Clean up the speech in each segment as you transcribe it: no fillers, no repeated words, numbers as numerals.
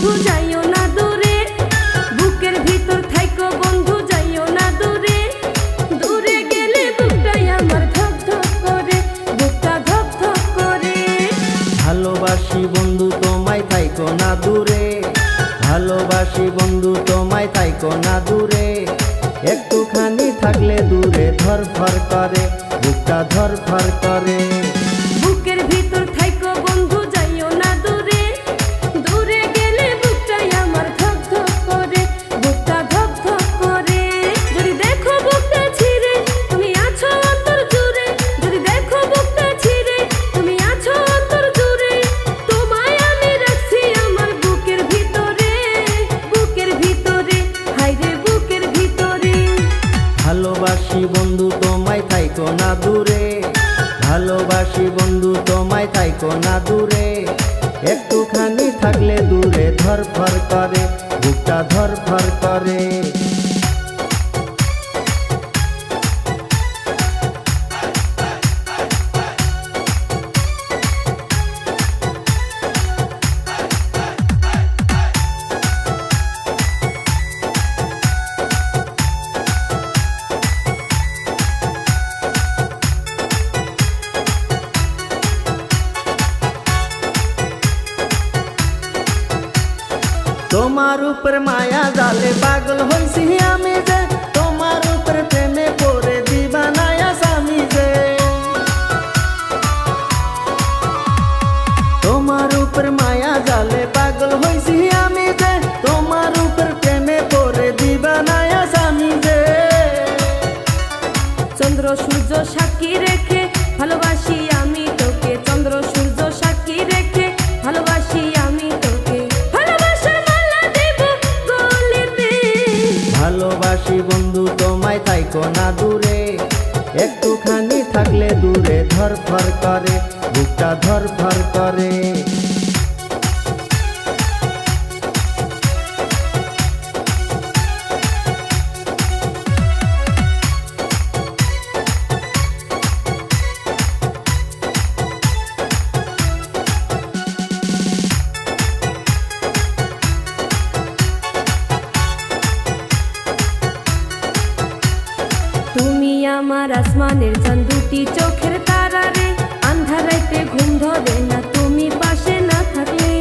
বন্ধু যাইও না দূরে, বুকের ভিতর থাইকো বন্ধু যাইও না দূরে। দূরে গেলে বুকটাই আমার ধক ধক করে, বুকটা ধক ধক করে। ভালোবাসি বন্ধু তোমায় থাইকো না দূরে, ভালোবাসি বন্ধু তোমায় থাইকো না দূরে। একটুখানি থাকলে দূরে ধরফর করে, বুকটা ধরফর করে। বুকের ভিতর থাইকো বন্ধু যাইও না দূরে, দূরে গেলে বুকটাই আমার ধক ধক করে, বুকটা ধক ধক করে। যদি দেখো বুকটা ছিঁড়ে তুমি আছো অন্তর জুড়ে, যদি দেখো বুকটা ছিঁড়ে তুমি আছো অন্তর জুড়ে। তোমায় আমি রাখছি আমার বুকের ভিতরে, বুকের ভিতরে, হায়রে বুকের ভিতরে। ভালোবাসি বন্ধু তোমায় থাইকো না দূরে, ভালোবাসি বন্ধু তোমায় থাইকো না দূরে। একটুখানি থাকলে দূরে ধরফর করে, বুকটা ধরফর করে। তোমার উপর মায়া জালে পাগল হইছি আমি যে, তোমার উপর প্রেমে পড়ে দিবানায়া স্বামী যে। তোমার উপর মায়া জালে পাগল হইছি আমি যে, তোমার উপর প্রেমে পড়ে দিবানায়া স্বামী যে। চন্দ্র সূর্য সাক্ষী রেখে ভালোবাসি আমি তোকে, চন্দ্র সূর্য সাক্ষী রেখে ভালোবাসি আমি তোকে। ভালোবাসার মালা দেব গলেতে। ভালোবাসি বন্ধু তোমায় থাইকো না দূরে, একটুখানি থাকলে দূরে ধরফর করে, বুকটা ধরফর করে। তুমি আমার আসমানের চাঁদ, দুটি চোখের তারা রে। আন্ধার রাইতে ঘুম ধরে না তুমি পাশে না থাকলে।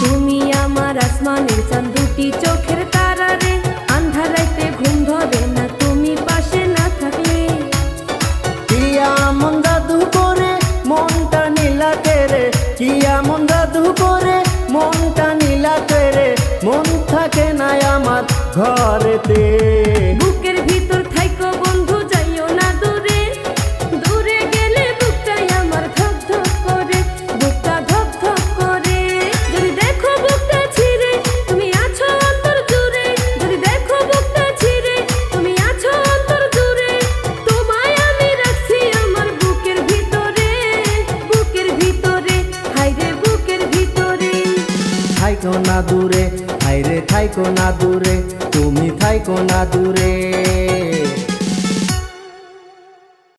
তুমি আমার আসমানের চাঁদ, দুটি চোখের তারা রে। আন্ধার রাইতে ঘুম ধরে না তুমি পাশে না থাকলে। কি এমন জাদু করে মনটা নীলাতে রে, কি এমন জাদু করে মনটা নীলাতে রে। মন থাকে না আমার ঘরেতে। বুকের ভিতর থাইকো বন্ধু যাইও না দূরে, দূরে গেলে বুকটাই আমার ধক ধক করে, বুকটা ধক ধক করে। যদি দেখো বুকটা ছিঁড়ে তুমি আছো অন্তর জুড়ে, যদি দেখো বুকটা ছিঁড়ে তুমি আছো অন্তর জুড়ে। তোমায় আমি রাখছি আমার বুকের ভিতরে, বুকের ভিতরে, হায়রে বুকের ভিতরে। থাইকো না দূরে, হায়রে থাইকো না দূরে, তুমি থাইকো না দূরে।